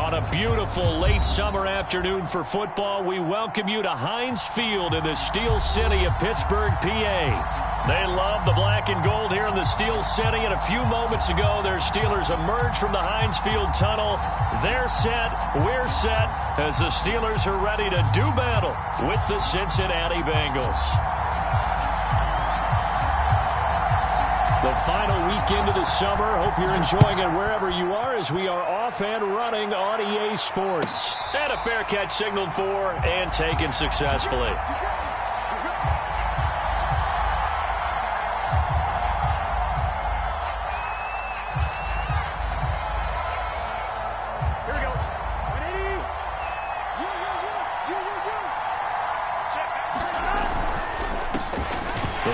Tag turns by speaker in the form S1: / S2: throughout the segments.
S1: On a beautiful late summer afternoon for football, we welcome you to Heinz Field in the Steel City of Pittsburgh, PA. They love the black and gold here in the Steel City, and a few moments ago, their Steelers emerged from the Heinz Field tunnel. They're set, we're set, as the Steelers are ready to do battle with the Cincinnati Bengals. The final weekend of the summer. Hope you're enjoying it wherever you are as we are off and running on EA Sports. And a fair catch signaled for and taken successfully.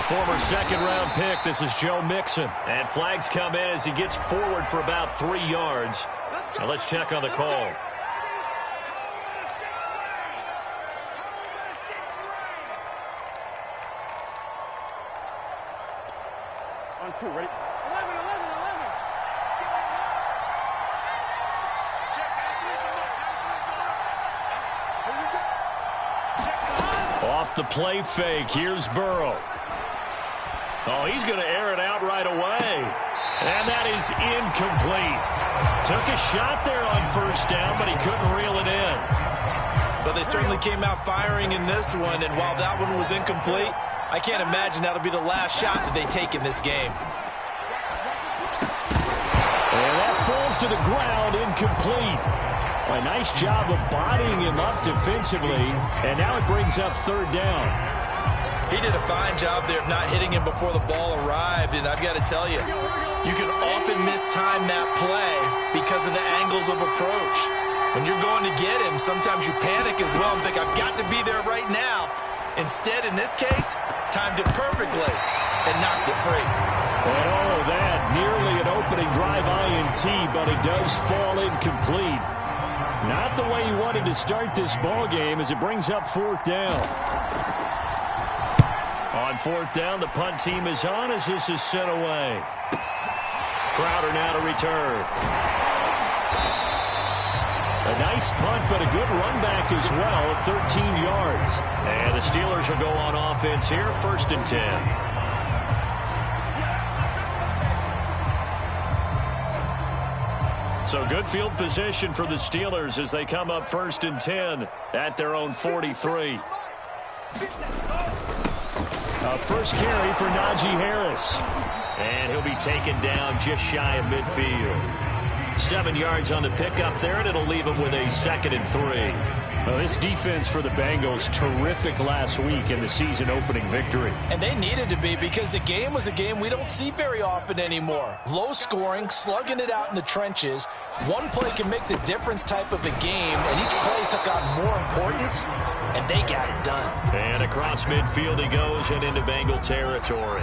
S1: Former second-round pick. This is Joe Mixon. And flags come in as he gets forward for about 3 yards. Now let's check on the call.
S2: On 2, ready? 11.
S1: Off the play fake. Here's Burrow. Oh, he's going to air it out right away. And that is incomplete. Took a shot there on first down, but he couldn't reel it in.
S3: But they certainly came out firing in this one, and while that one was incomplete, I can't imagine that'll be the last shot that they take in this game.
S1: And that falls to the ground, incomplete. A nice job of bodying him up defensively, and now it brings up third down.
S3: He did a fine job there of not hitting him before the ball arrived, and I've got to tell you, you can often mistime that play because of the angles of approach. When you're going to get him, sometimes you panic as well and think, I've got to be there right now. Instead, in this case, timed it perfectly and knocked it free.
S1: And all of that, nearly an opening drive INT, but it does fall incomplete. Not the way he wanted to start this ball game as it brings up fourth down. On fourth down, the punt team is on as this is sent away. Crowder now to return. A nice punt, but a good run back as well, 13 yards. And the Steelers will go on offense here, 1st and 10. So good field position for the Steelers as they come up 1st and 10 at their own 43. First carry for Najee Harris. And he'll be taken down just shy of midfield. 7 yards on the pickup there, and it'll leave him with a 2nd and 3. Well, this defense for the Bengals, terrific last week in the season-opening victory.
S3: And they needed to be because the game was a game we don't see very often anymore. Low scoring, slugging it out in the trenches. One play can make the difference type of a game, and each play took on more importance, and they got it done.
S1: And across midfield he goes and into Bengal territory.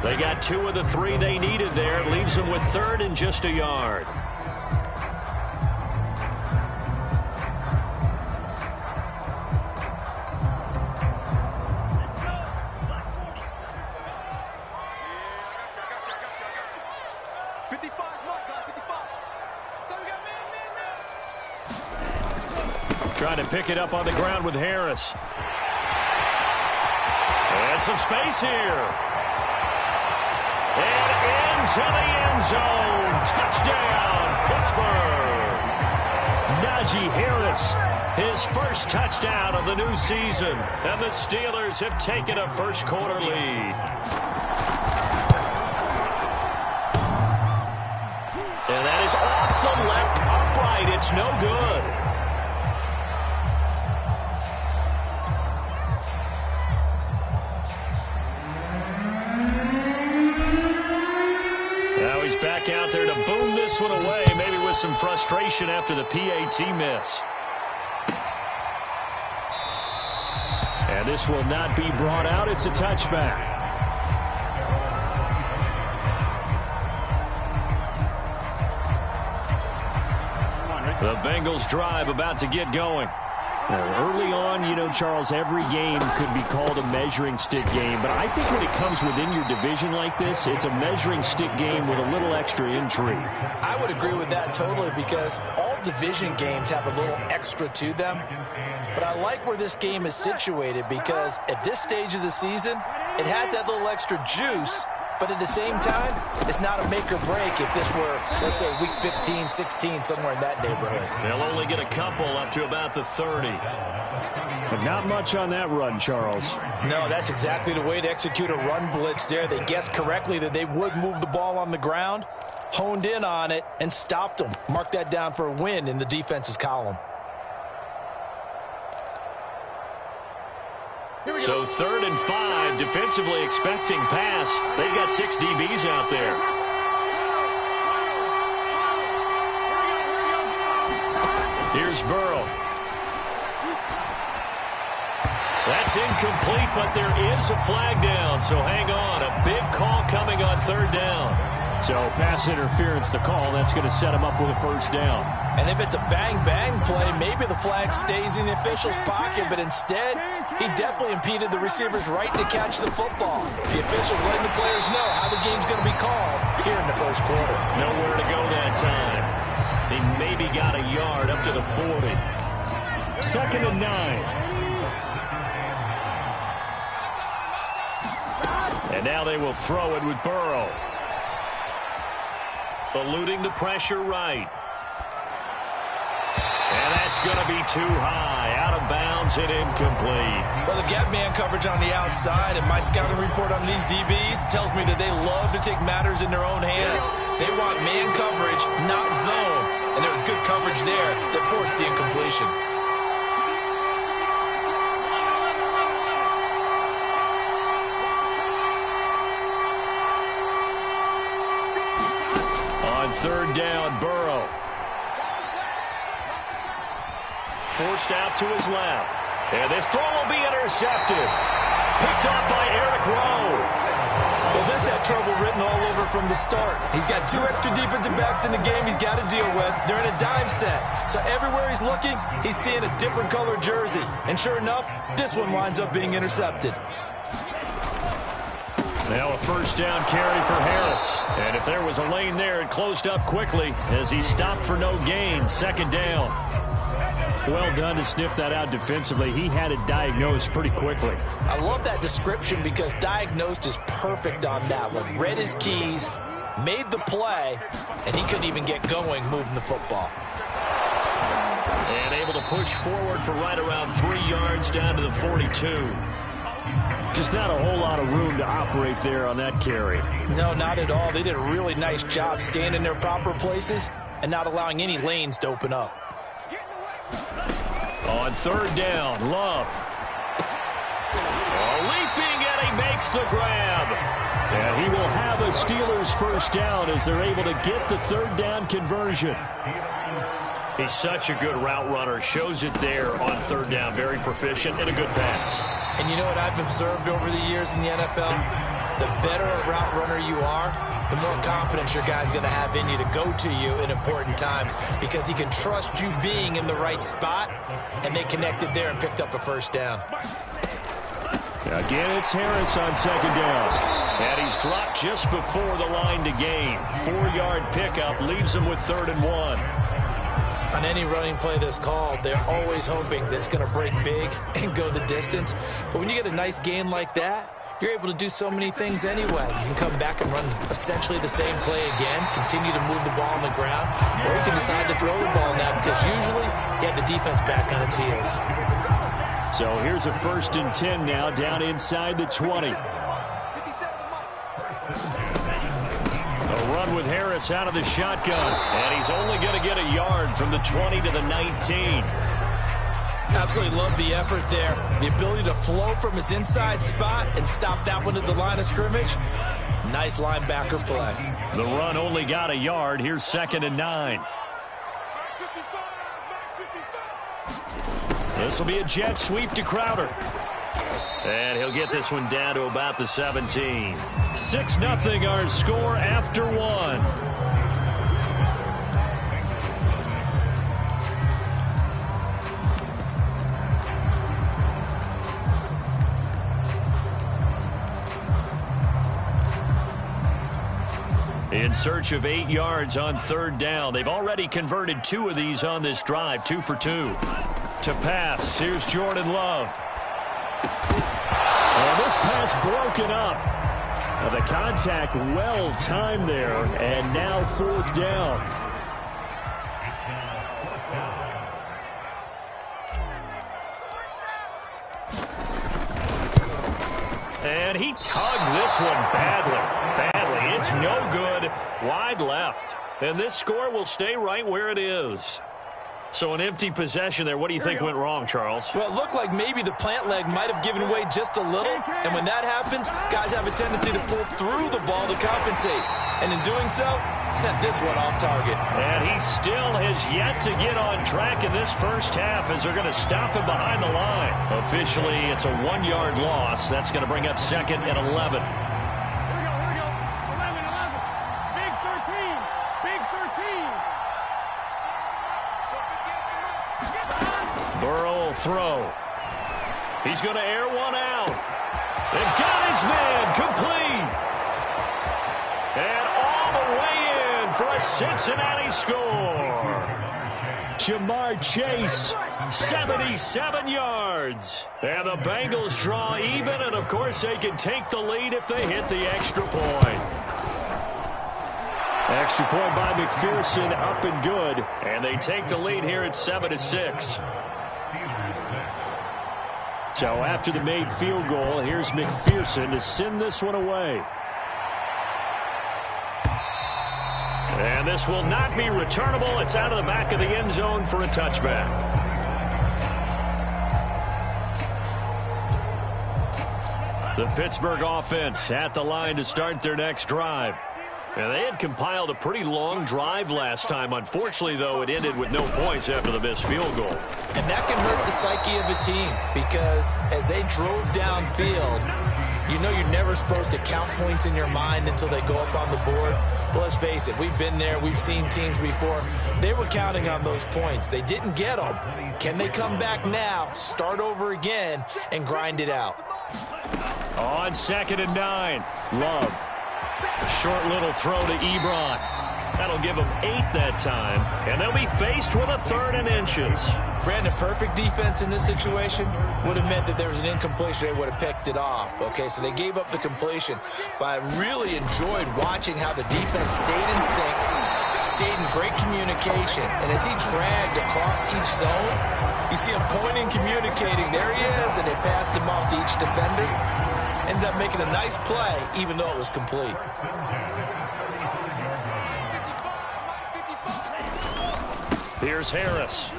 S1: They got 2 of the 3 they needed there. It leaves them with 3rd and just a yard. Trying to pick it up on the ground with Harris. And some space here. And into the end zone. Touchdown, Pittsburgh. Najee Harris, his first touchdown of the new season. And the Steelers have taken a first-quarter lead. And that is off the left upright. It's no good. Back out there to boom this one away, maybe with some frustration after the PAT miss. And this will not be brought out. It's a touchback. The Bengals drive about to get going. Early on, you know, Charles, every game could be called a measuring stick game. But I think when it comes within your division like this, it's a measuring stick game with a little extra intrigue.
S3: I would agree with that totally because all division games have a little extra to them. But I like where this game is situated because at this stage of the season, it has that little extra juice, but at the same time, it's not a make or break if this were, let's say, week 15, 16, somewhere in that neighborhood.
S1: They'll only get a couple up to about the 30. But not much on that run, Charles.
S3: No, that's exactly the way to execute a run blitz there. They guessed correctly that they would move the ball on the ground, honed in on it, and stopped them. Mark that down for a win in the defense's column.
S1: So 3rd and 5, defensively expecting pass. They've got 6 DBs out there. Here's Burrow. That's incomplete, but there is a flag down, so hang on. A big call coming on 3rd down. So pass interference to call. That's going to set him up with a 1st down.
S3: And if it's a bang-bang play, maybe the flag stays in the official's pocket, but instead, he definitely impeded the receiver's right to catch the football. The officials letting the players know how the game's going to be called here in the 1st quarter.
S1: Nowhere to go that time. He maybe got a yard up to the 40. 2nd and 9. And now they will throw it with Burrow. Eluding the pressure right. And that's going to be too high. Out of bounds and incomplete.
S3: Well, they've got man coverage on the outside, and my scouting report on these DBs tells me that they love to take matters in their own hands. They want man coverage, not zone. And there was good coverage there that forced the incompletion.
S1: On 3rd down, Burrow. Forced out to his left. And this throw will be intercepted. Picked off by Eric Rowe.
S3: Well, this had trouble written all over from the start. He's got 2 extra defensive backs in the game he's got to deal with. They're in a dime set. So everywhere he's looking, he's seeing a different color jersey. And sure enough, this one winds up being intercepted.
S1: Now a 1st down carry for Harris. And if there was a lane there, it closed up quickly as he stopped for no gain. 2nd down. Well done to sniff that out defensively. He had it diagnosed pretty quickly.
S3: I love that description because diagnosed is perfect on that one. Read his keys, made the play, and he couldn't even get going moving the football.
S1: And able to push forward for right around 3 yards down to the 42. Just not a whole lot of room to operate there on that carry.
S3: No, not at all. They did a really nice job staying in their proper places and not allowing any lanes to open up.
S1: On 3rd down, Love. Leaping, and he makes the grab. And he will have a Steelers 1st down as they're able to get the 3rd down conversion. He's such a good route runner. Shows it there on 3rd down. Very proficient and a good pass.
S3: And you know what I've observed over the years in the NFL? The better a route runner you are, the more confidence your guy's going to have in you to go to you in important times because he can trust you being in the right spot, and they connected there and picked up a 1st down.
S1: Again, it's Harris on 2nd down. And he's dropped just before the line to gain. 4-yard pickup leaves him with 3rd and 1.
S3: On any running play that's called, they're always hoping that it's going to break big and go the distance. But when you get a nice gain like that, you're able to do so many things anyway. You can come back and run essentially the same play again, continue to move the ball on the ground, or you can decide to throw the ball now because usually you have the defense back on its heels.
S1: So here's a 1st and 10 now down inside the 20. A run with Harris out of the shotgun, and he's only going to get a yard from the 20 to the 19.
S3: Absolutely love the effort there. The ability to flow from his inside spot and stop that one at the line of scrimmage. Nice linebacker play.
S1: The run only got a yard. Here's 2nd and 9. This will be a jet sweep to Crowder. And he'll get this one down to about the 17. 6-0 our score after 1. In search of 8 yards on 3rd down. They've already converted 2 of these on this drive, 2 for 2. To pass, here's Jordan Love. And this pass broken up. The contact well timed there, and now 4th down. And he tugged this one badly. It's no good. Wide left. And this score will stay right where it is. So an empty possession there. What do you think went wrong, Charles?
S3: Well, it looked like maybe the plant leg might have given way just a little. And when that happens, guys have a tendency to pull through the ball to compensate. And in doing so, sent this one off target.
S1: And he still has yet to get on track in this first half as they're going to stop him behind the line. Officially, it's a 1-yard loss. That's going to bring up 2nd and 11.
S2: Here we go. 11. Big 13.
S1: Burrow will throw. He's going to air one out. They've got his man complete. And all the way in for a Cincinnati score. Jamar Chase, 77 yards. And the Bengals draw even, and of course they can take the lead if they hit the extra point. Extra point by McPherson, up and good. And they take the lead here at 7-6. So after the made field goal, here's McPherson to send this one away. And this will not be returnable. It's out of the back of the end zone for a touchback. The Pittsburgh offense at the line to start their next drive. And they had compiled a pretty long drive last time. Unfortunately, though, it ended with no points after the missed field goal.
S3: And that can hurt the psyche of a team because as they drove downfield, you know you're never supposed to count points in your mind until they go up on the board. But let's face it, we've been there. We've seen teams before. They were counting on those points. They didn't get them. Can they come back now, start over again, and grind it out?
S1: On 2nd and 9, Love. Short little throw to Ebron. That'll give them 8 that time, and they'll be faced with a 3rd and inches.
S3: Brandon, perfect defense in this situation would have meant that there was an incompletion. They would have picked it off. Okay, so they gave up the completion. But I really enjoyed watching how the defense stayed in sync, stayed in great communication. And as he dragged across each zone, you see him pointing, communicating. There he is, and they passed him off to each defender. Ended up making a nice play, even though it was complete.
S1: Here's Harris.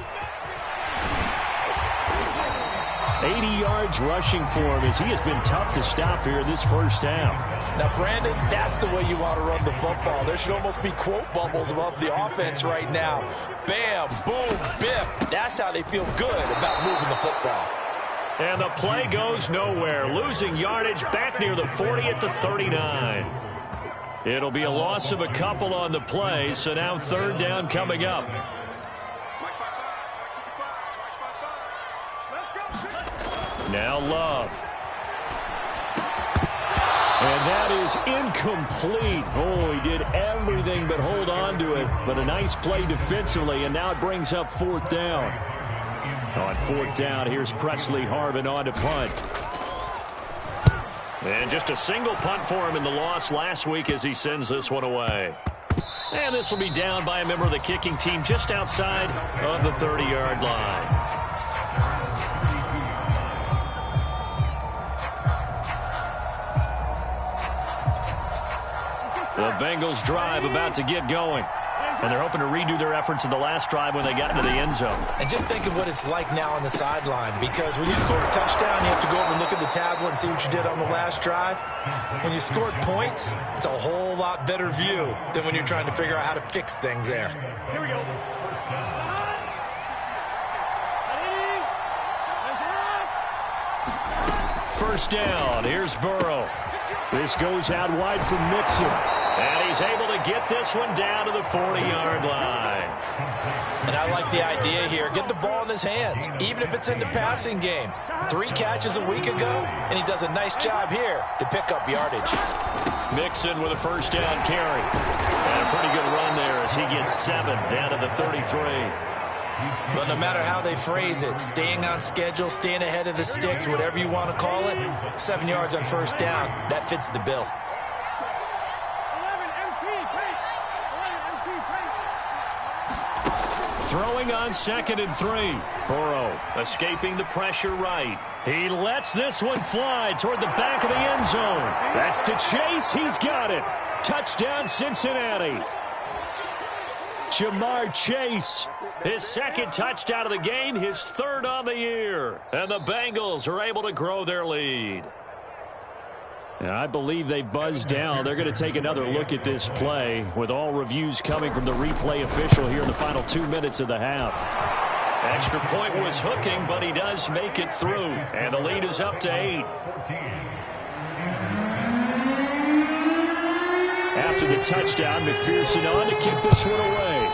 S1: 80 yards rushing for him as he has been tough to stop here this first half.
S3: Now, Brandon, that's the way you want to run the football. There should almost be quote bubbles above the offense right now. Bam, boom, biff. That's how they feel good about moving the football.
S1: And the play goes nowhere. Losing yardage back near the 40 at the 39. It'll be a loss of a couple on the play, so now 3rd down coming up. Now Love. And that is incomplete. Oh, he did everything but hold on to it. But a nice play defensively, and now it brings up 4th down. On 4th down, here's Presley Harvin on to punt. And just a single punt for him in the loss last week as he sends this one away. And this will be down by a member of the kicking team just outside of the 30-yard line. The Bengals drive about to get going. And they're hoping to redo their efforts in the last drive when they got into the end zone.
S3: And just think of what it's like now on the sideline, because when you score a touchdown, you have to go over and look at the tablet and see what you did on the last drive. When you scored points, it's a whole lot better view than when you're trying to figure out how to fix things there.
S2: Here we go.
S1: First down. Here's Burrow. This goes out wide from Mixon. And he's able to get this one down to the 40-yard line.
S3: And I like the idea here. Get the ball in his hands, even if it's in the passing game. 3 catches a week ago, and he does a nice job here to pick up yardage.
S1: Mixon with a first down carry. And a pretty good run there as he gets 7 down to the 33.
S3: But no matter how they phrase it, staying on schedule, staying ahead of the sticks, whatever you want to call it, 7 yards on first down, that fits the bill.
S1: Throwing on 2nd and 3. Burrow escaping the pressure right. He lets this one fly toward the back of the end zone. That's to Chase. He's got it. Touchdown, Cincinnati. Jamar Chase, his 2nd touchdown of the game, his 3rd on the year. And the Bengals are able to grow their lead. And I believe they buzzed down. They're going to take another look at this play with all reviews coming from the replay official here in the final 2 minutes of the half. Extra point was hooking, but he does make it through. And the lead is up to 8. After the touchdown, McPherson on to kick this one away.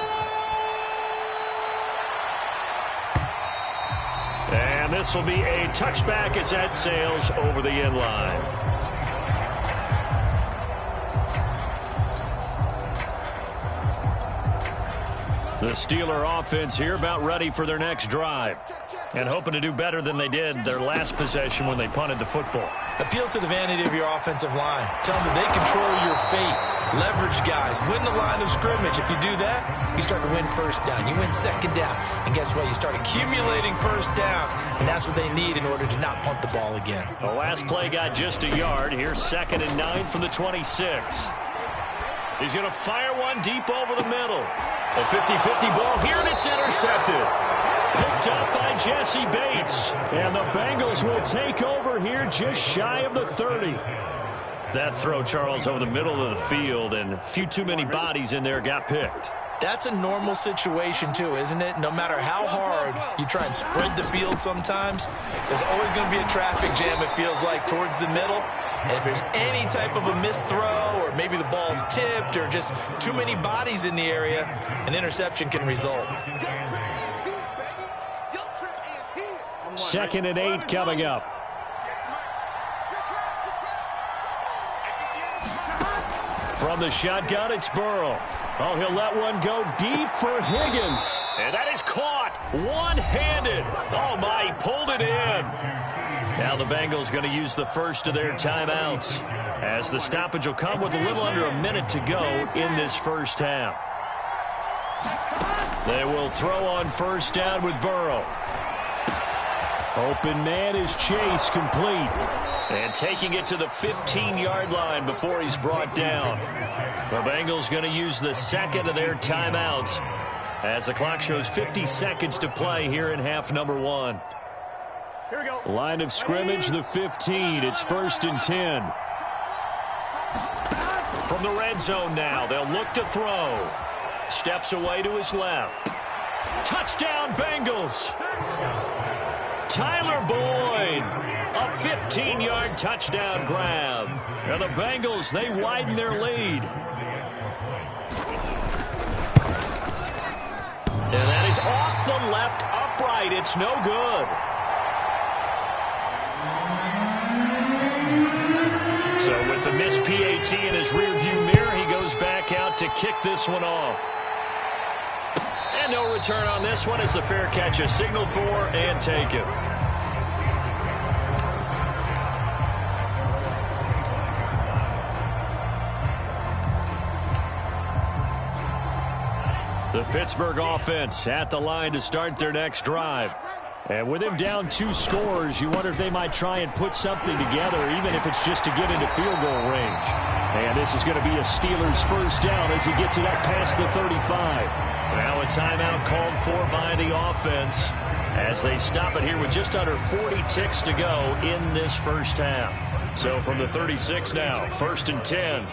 S1: And this will be a touchback as that sails over the end line. The Steeler offense here about ready for their next drive and hoping to do better than they did their last possession when they punted the football.
S3: Appeal to the vanity of your offensive line. Tell them that they control your fate. Leverage guys. Win the line of scrimmage. If you do that, you start to win first down. You win 2nd down. And guess what? You start accumulating first downs. And that's what they need in order to not punt the ball again.
S1: The last play got just a yard. Here's 2nd and 9 from the 26. He's going to fire one deep over the middle. A 50-50 ball here, and it's intercepted. Picked up by Jesse Bates. And the Bengals will take over here just shy of the 30. That throw, Charles, over the middle of the field, and a few too many bodies in there got picked.
S3: That's a normal situation, too, isn't it? No matter how hard you try and spread the field sometimes, there's always going to be a traffic jam, it feels like, towards the middle. And if there's any type of a missed throw or maybe the ball's tipped or just too many bodies in the area, an interception can result.
S1: 2nd and 8 coming up. From the shotgun, it's Burrow. Oh, he'll let one go deep for Higgins. And that is caught one-handed. Oh, my, he pulled it in. Now the Bengals going to use the first of their timeouts as the stoppage will come with a little under a minute to go in this first half. They will throw on first down with Burrow. Open man is Chase, complete. And taking it to the 15-yard line before he's brought down. The Bengals going to use the 2nd of their timeouts as the clock shows 50 seconds to play here in half number 1.
S2: Here we go.
S1: Line of scrimmage, the 15. It's 1st and 10. From the red zone now, they'll look to throw. Steps away to his left. Touchdown, Bengals. Tyler Boyd, a 15-yard touchdown grab. And the Bengals, they widen their lead. And that is off the left upright. It's no good. So with the missed PAT in his rearview mirror, he goes back out to kick this one off. And no return on this one as the fair catch is signaled for and taken. The Pittsburgh offense at the line to start their next drive. And with him down 2 scores, you wonder if they might try and put something together, even if it's just to get into field goal range. And this is going to be a Steelers first down as he gets it up past the 35. Now a timeout called for by the offense as they stop it here with just under 40 ticks to go in this first half. So from the 36 now, 1st and 10.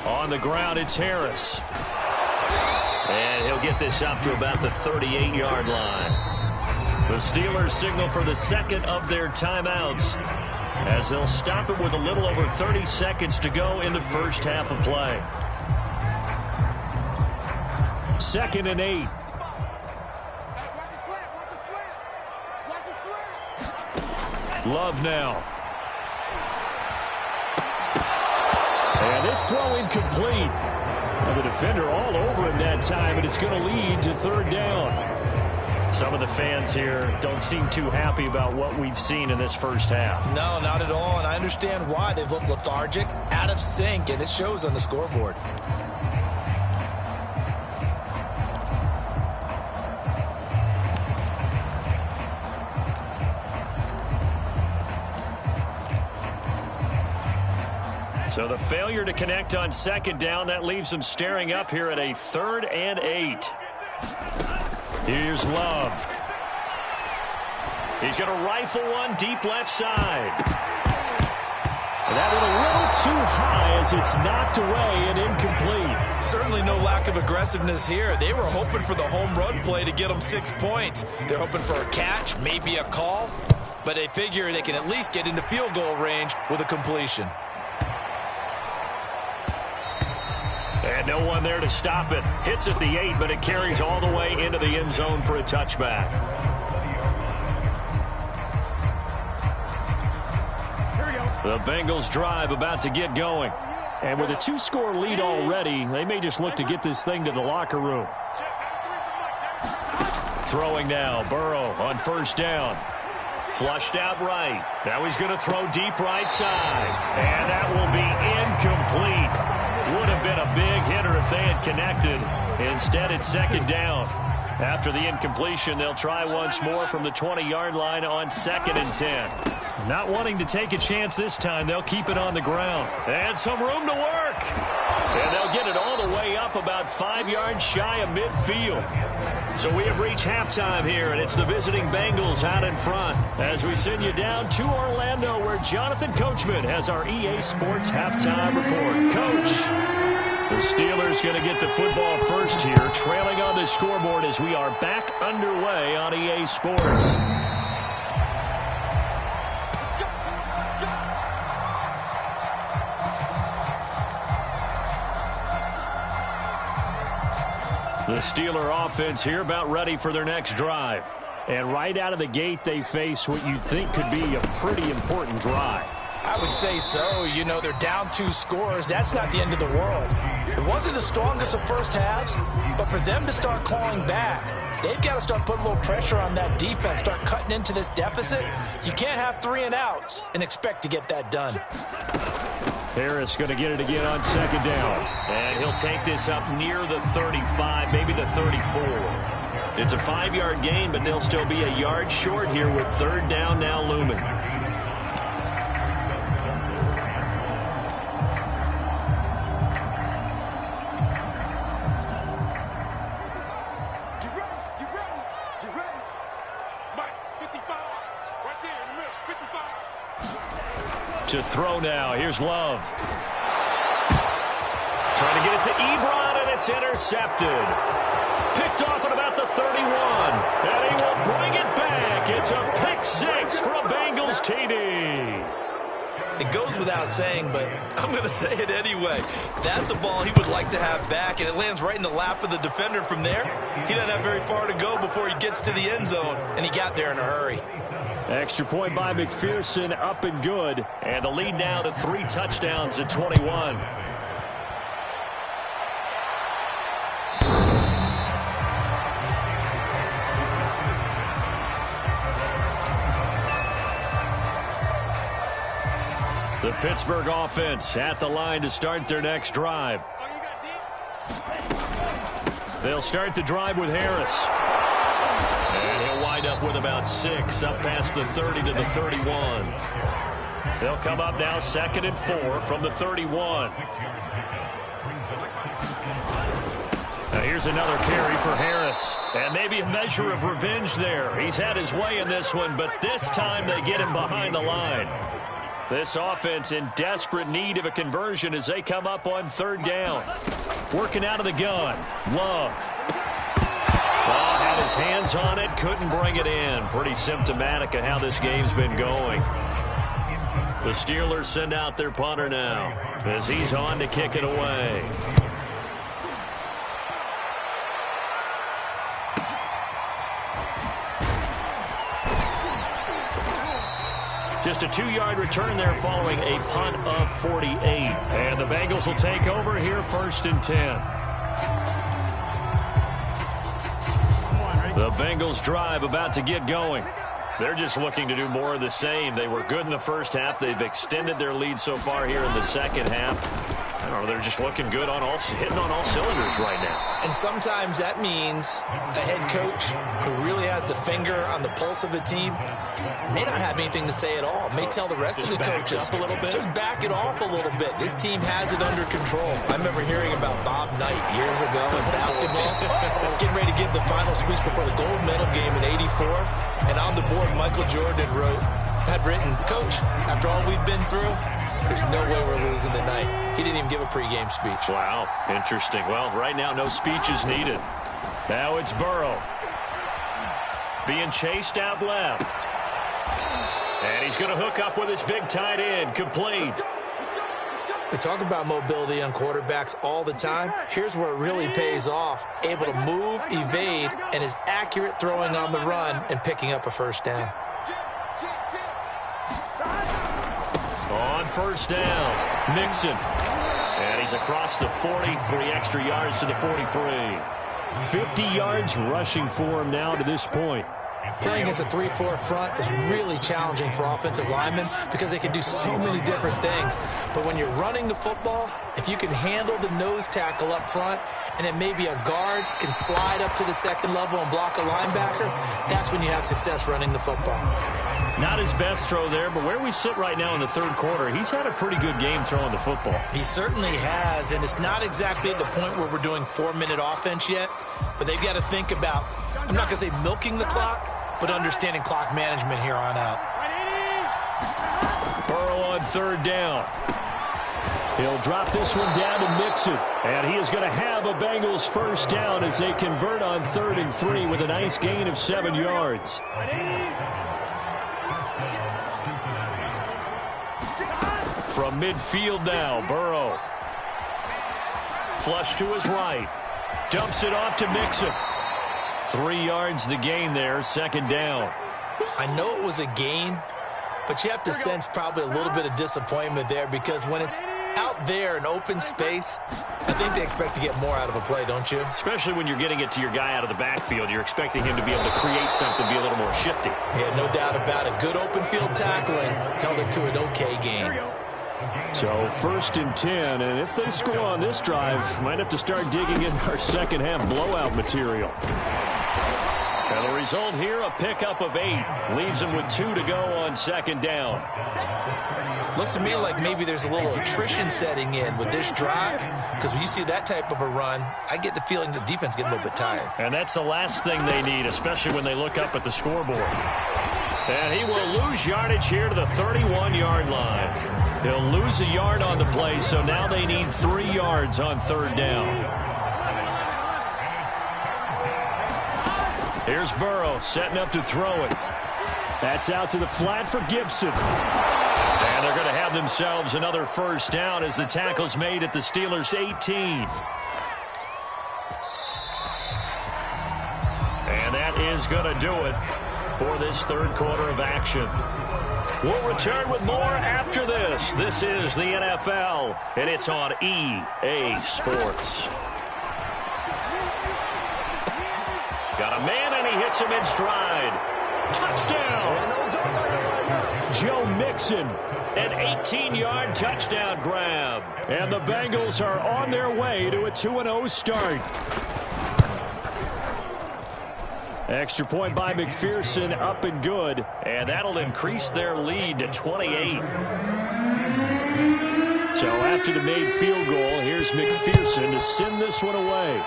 S1: On the ground, it's Harris. And he'll get this up to about the 38-yard line. The Steelers signal for the 2nd of their timeouts as they'll stop it with a little over 30 seconds to go in the first half of play. 2nd and 8. Love now. And this throw incomplete. And the defender all over him that time, and it's going to lead to third down. Some of the fans here don't seem too happy about what we've seen in this first half.
S3: No, not at all, and I understand why. They've looked lethargic, out of sync, and it shows on the scoreboard.
S1: So the failure to connect on second down, that leaves them staring up here at a 3rd and 8. Here's Love. He's going to rifle one deep left side. And that one a little too high as it's knocked away and incomplete.
S3: Certainly no lack of aggressiveness here. They were hoping for the home run play to get them 6 points. They're hoping for a catch, maybe a call, but they figure they can at least get into field goal range with a completion.
S1: And no one there to stop it. Hits at the 8, but it carries all the way into the end zone for a touchback. The Bengals drive about to get going. And with a 2-score lead already, they may just look to get this thing to the locker room. Throwing now, Burrow on first down. Flushed out right. Now he's going to throw deep right side. And that will be incomplete. Would have been a big hitter if they had connected. Instead, it's second down. After the incompletion, they'll try once more from the 20-yard line on 2nd and 10. Not wanting to take a chance this time, they'll keep it on the ground. And some room to work. And they'll get it all the way up about 5 yards shy of midfield. So we have reached halftime here, and it's the visiting Bengals out in front as we send you down to Orlando, where Jonathan Coachman has our EA Sports halftime report. Coach, the Steelers going to get the football first here, trailing on the scoreboard as we are back underway on EA Sports. The Steeler offense here about ready for their next drive. And right out of the gate, they face what you think could be a pretty important drive.
S3: I would say so. You know, they're down 2 scores. That's not the end of the world. It wasn't the strongest of first halves, but for them to start clawing back, they've got to start putting a little pressure on that defense, start cutting into this deficit. You can't have 3 and outs and expect to get that done.
S1: Harris going to get it again on second down. And he'll take this up near the 35, maybe the 34. It's a 5-yard gain, but they'll still be a yard short here with third down now looming. To throw now. Here's Love. Trying to get it to Ebron, and it's intercepted. Picked off at about the 31. And he will bring it back. It's a pick 6 for a Bengals TD.
S3: It goes without saying, but I'm going to say it anyway. That's a ball he would like to have back, and it lands right in the lap of the defender from there. He doesn't have very far to go before he gets to the end zone, and he got there in a hurry.
S1: Extra point by McPherson, up and good. And the lead now to 3 touchdowns at 21. The Pittsburgh offense at the line to start their next drive. They'll start the drive with Harris. And he'll wind up with about 6 up past the 30 to the 31. They'll come up now 2nd and 4 from the 31. Now here's another carry for Harris. And maybe a measure of revenge there. He's had his way in this one, but this time they get him behind the line. This offense in desperate need of a conversion as they come up on third down. Working out of the gun. Love. Oh, had his hands on it, couldn't bring it in. Pretty symptomatic of how this game's been going. The Steelers send out their punter now as he's on to kick it away. Just a 2-yard return there following a punt of 48. And the Bengals will take over here 1st and 10. The Bengals drive about to get going. They're just looking to do more of the same. They were good in the first half. They've extended their lead so far here in the second half. I don't know, they're just looking good on hitting on all cylinders right now.
S3: And sometimes that means a head coach who really has a finger on the pulse of the team may not have anything to say at all. May tell the rest of the coaches,
S1: up a little bit.
S3: Just back it off a little bit. This team has it under control. I remember hearing about Bob Knight years ago in basketball, getting ready to give the final speech before the gold medal game in '84. And on the board, Michael Jordan had written, "Coach, after all we've been through, there's no way we're losing tonight." He didn't even give a pregame speech.
S1: Wow, interesting. Well, right now, no speech is needed. Now it's Burrow. Being chased out left. And he's going to hook up with his big tight end. Complete.
S3: We talk about mobility on quarterbacks all the time. Here's where it really pays off. Able to move, evade, and is accurate throwing on the run and picking up a first down.
S1: On 1st down, Mixon. And he's across the 40, 3 extra yards to the 43. 50 yards rushing for him now to this point.
S3: Playing against a 3-4 front is really challenging for offensive linemen because they can do so many different things. But when you're running the football, if you can handle the nose tackle up front, and then maybe a guard can slide up to the second level and block a linebacker, that's when you have success running the football.
S1: Not his best throw there, but where we sit right now in the 3rd quarter, he's had a pretty good game throwing the football.
S3: He certainly has, and it's not exactly at the point where we're doing 4-minute offense yet, but they've got to think about, I'm not going to say milking the clock, but understanding clock management here on out.
S1: Burrow on 3rd down. He'll drop this one down to Mixon, and he is going to have a Bengals first down as they convert on 3rd and 3 with a nice gain of 7 yards. From midfield now, Burrow. Flush to his right. Dumps it off to Mixon. 3 yards the gain there, 2nd down.
S3: I know it was a gain, but you have to sense probably a little bit of disappointment there because when it's out there in open space, I think they expect to get more out of a play, don't you?
S1: Especially when you're getting it to your guy out of the backfield. You're expecting him to be able to create something, be a little more shifty.
S3: Yeah, no doubt about it. Good open field tackling held it to an okay game.
S1: So 1st and 10, and if they score on this drive, might have to start digging in our second half blowout material. And the result here, a pickup of 8. Leaves them with 2 to go on 2nd down.
S3: Looks to me like maybe there's a little attrition setting in with this drive, because when you see that type of a run, I get the feeling the defense getting a little bit tired.
S1: And that's the last thing they need, especially when they look up at the scoreboard. And he will lose yardage here to the 31-yard line. He'll lose a yard on the play, so now they need 3 yards on 3rd down. Here's Burrow setting up to throw it. That's out to the flat for Gibson. And they're going to have themselves another first down as the tackle's made at the Steelers' 18. And that is going to do it for this 3rd quarter of action. We'll return with more after this. This is the NFL, and it's on EA Sports. Got a man, and he hits him in stride. Touchdown! Joe Mixon, an 18-yard touchdown grab. And the Bengals are on their way to a 2-0 start. Extra point by McPherson, up and good. And that'll increase their lead to 28. So after the made field goal, here's McPherson to send this one away.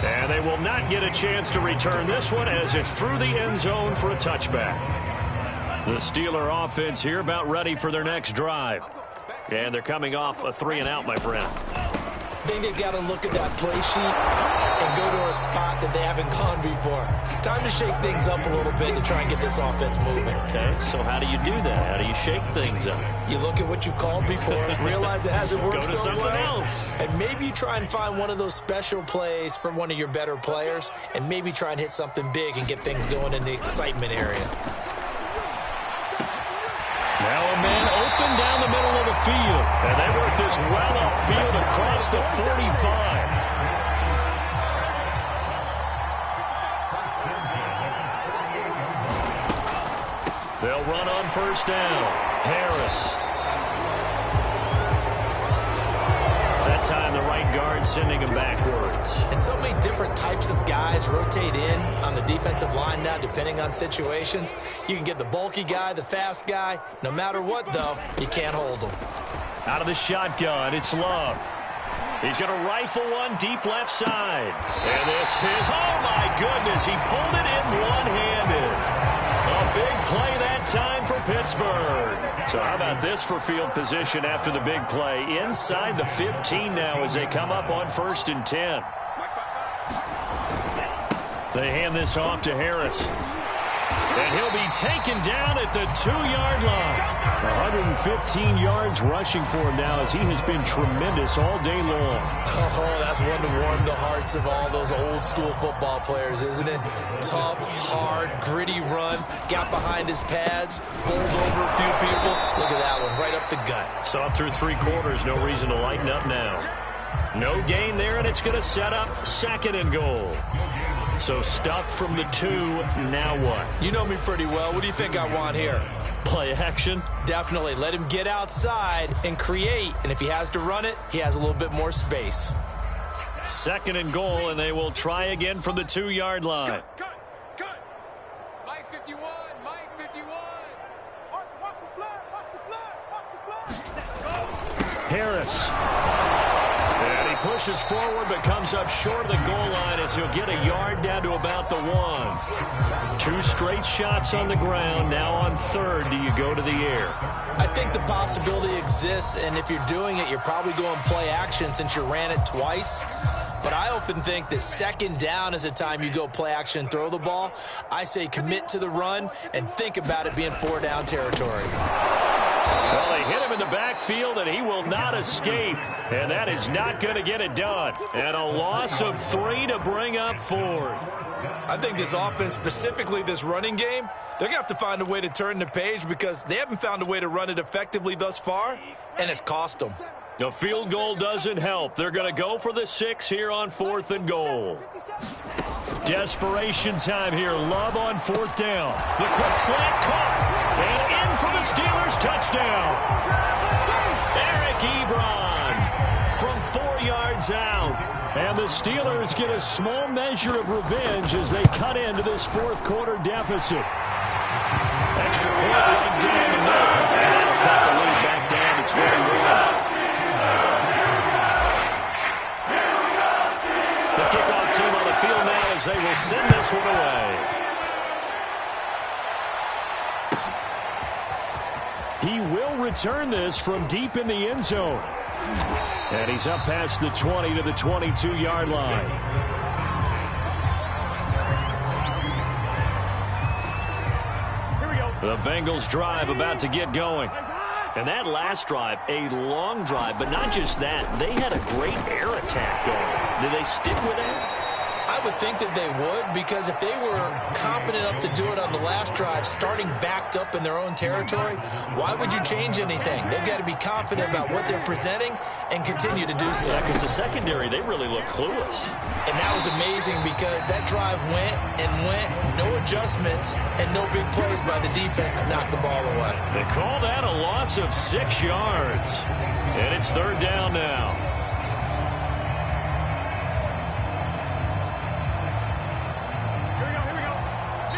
S1: And they will not get a chance to return this one as it's through the end zone for a touchback. The Steeler offense here about ready for their next drive. And they're coming off a 3-and-out, my friend.
S3: I think they've got to look at that play sheet and go to a spot that they haven't gone before. Time to shake things up a little bit to try and get this offense moving.
S1: Okay, so how do you do that? How do you shake things up?
S3: You look at what you've called before, realize it hasn't worked so well.
S1: Go to something else.
S3: And maybe try and find one of those special plays from one of your better players, and maybe try and hit something big and get things going in the excitement area.
S1: Now a man open down the middle of the field. And they work this well upfield across the 45. They'll run on first down. Harris. That time the right guard sending him backwards.
S3: And so many different types of guys rotate in on the defensive line now, depending on situations. You can get the bulky guy, the fast guy. No matter what, though, you can't hold them.
S1: Out of the shotgun, it's Love. He's going to rifle one deep left side. And this is, oh my goodness, he pulled it in one-handed. A big play that time for Pittsburgh. So how about this for field position after the big play? Inside the 15 now as they come up on 1st and 10. They hand this off to Harris. And he'll be taken down at the 2-yard line. 115 yards rushing for him now as he has been tremendous all day long.
S3: Oh, that's one to warm the hearts of all those old-school football players, isn't it? Tough, hard, gritty run. Got behind his pads, bowled over a few people. Look at that one, right up the gut.
S1: Saw through 3 quarters, no reason to lighten up now. No gain there, and it's going to set up 2nd and goal. So stuffed from the 2, now what?
S3: You know me pretty well. What do you think I want here?
S1: Play action?
S3: Definitely. Let him get outside and create. And if he has to run it, he has a little bit more space.
S1: 2nd and goal, and they will try again from the 2-yard line.
S2: Cut. Mike 51, Mike 51. Watch the flag, watch the flag.
S1: Harris. And he pushes forward but comes up short of the goal line as he'll get a yard down to about the 1. 2 straight shots on the ground. Now on 3rd, do you go to the air?
S3: I think the possibility exists, and if you're doing it, you're probably going play action since you ran it twice. But I often think that 2nd down is a time you go play action and throw the ball. I say commit to the run and think about it being 4-down territory.
S1: Well, they hit him in the backfield, and he will not escape. And that is not going to get it done. And a loss of 3 to bring up 4th.
S3: I think this offense, specifically this running game, they're going to have to find a way to turn the page because they haven't found a way to run it effectively thus far, and it's cost them.
S1: The field goal doesn't help. They're going to go for the 6 here on 4th and goal. Desperation time here. Love on 4th down. The quick slant caught. And in for the Steelers touchdown. Eric Ebron from 4 yards out. And the Steelers get a small measure of revenge as they cut into this 4th quarter deficit. Extra point right down the middle. And that'll cut the lead back down to 21. The kickoff team on the field now as they will send this one away. He will return this from deep in the end zone. And he's up past the 20 to the 22-yard line.
S2: Here we go.
S1: The Bengals drive about to get going. And that last drive, a long drive, but not just that. They had a great air attack going. Did they stick with that?
S3: I would think that they would, because if they were confident enough to do it on the last drive, starting backed up in their own territory, why would you change anything? They've got to be confident about what they're presenting and continue to do so.
S1: Yeah, because the secondary, they really look clueless.
S3: And that was amazing because that drive went and went, no adjustments, and no big plays by the defense to knock the ball away.
S1: They call that a loss of 6 yards. And it's 3rd down now.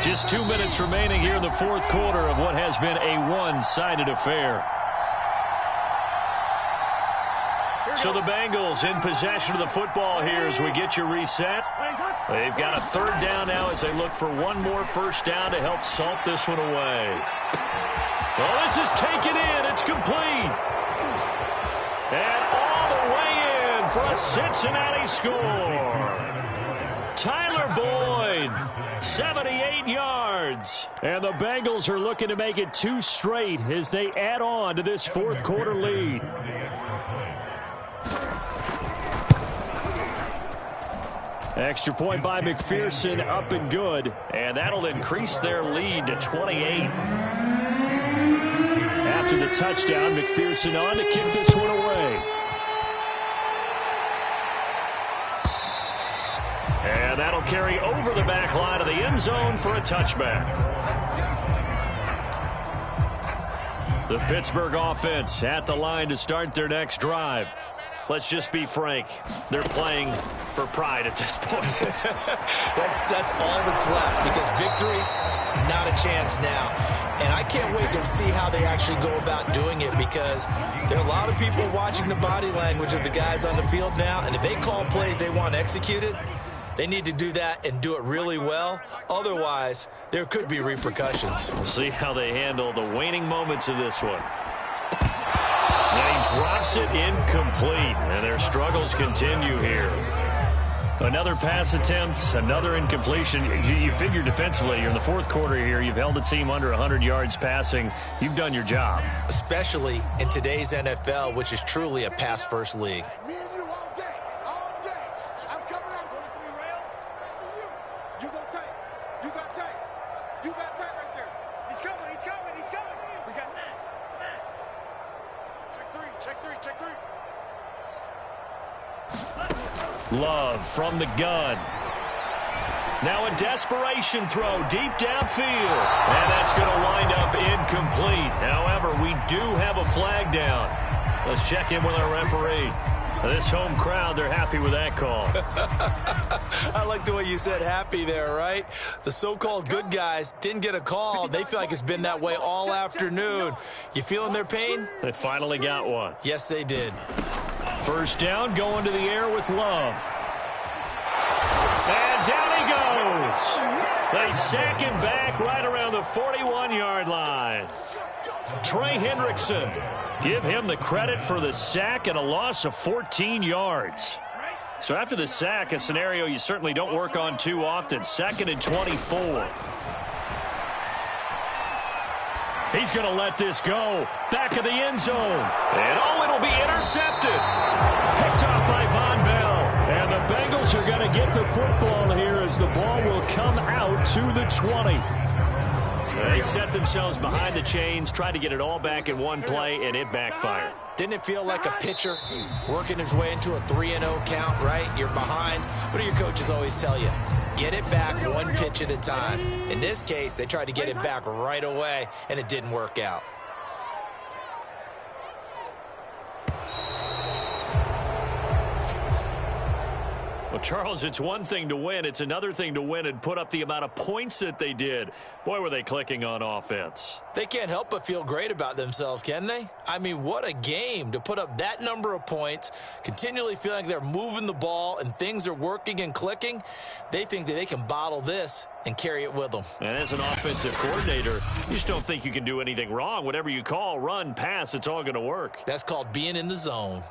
S1: Just 2 minutes remaining here in the 4th quarter of what has been a one-sided affair. So the Bengals in possession of the football here as we get you reset. They've got a 3rd down now as they look for one more 1st down to help salt this one away. Well, this is taken in. It's complete. And all the way in for a Cincinnati score. Tyler Boyd, 78 yards. And the Bengals are looking to make it 2 straight as they add on to this fourth quarter lead. Extra point by McPherson, up and good. And that'll increase their lead to 28. After the touchdown, McPherson on to kick this one away. And that'll carry over the back line of the end zone for a touchback. The Pittsburgh offense at the line to start their next drive. Let's just be frank. They're playing for pride at this point.
S3: that's all that's left, because victory, not a chance now. And I can't wait to see how they actually go about doing it, because there are a lot of people watching the body language of the guys on the field now, and if they call plays they want executed, they need to do that and do it really well. Otherwise, there could be repercussions.
S1: We'll see how they handle the waning moments of this one. And he drops it incomplete, and their struggles continue here. Another pass attempt, another incompletion. You figure defensively, you're in the fourth quarter here. You've held the team under 100 yards passing. You've done your job.
S3: Especially in today's NFL, which is truly a pass-first league.
S2: Me and you all day, all day. I'm coming out. You go tight. You got tight. You got tight right there. He's coming. He's coming. He's coming. We got that. Check three. Check three. Check three.
S1: Love from the gun. Now a desperation throw deep downfield. And that's going to wind up incomplete. However, we do have a flag down. Let's check in with our referee. This home crowd, they're happy with that call.
S3: I like the way you said happy there, right? The so-called good guys didn't get a call. They feel like it's been that way all afternoon. You feeling their pain?
S1: They finally got one.
S3: Yes, they did.
S1: First down, going to the air with Love. And down he goes. They sack him back right around the 41-yard line. Trey Hendrickson, give him the credit for the sack and a loss of 14 yards. So after the sack, a scenario you certainly don't work on too often. 2nd and 24. He's going to let this go. Back of the end zone. And it'll be intercepted. Picked off by Von Bell. And the Bengals are going to get the football here as the ball will come out to the 20. They set themselves behind the chains, tried to get it all back in one play, and it backfired.
S3: Didn't it feel like a pitcher working his way into a 3-0 count, right? You're behind. What do your coaches always tell you? Get it back one pitch at a time. In this case, they tried to get it back right away, and it didn't work out.
S1: Well, Charles, it's one thing to win. It's another thing to win and put up the amount of points that they did. Boy, were they clicking on offense.
S3: They can't help but feel great about themselves, can they? I mean, what a game to put up that number of points, continually feeling like they're moving the ball and things are working and clicking. They think that they can bottle this and carry it with them.
S1: And as an offensive coordinator, you just don't think you can do anything wrong. Whatever you call, run, pass, it's all going to work.
S3: That's called being in the zone.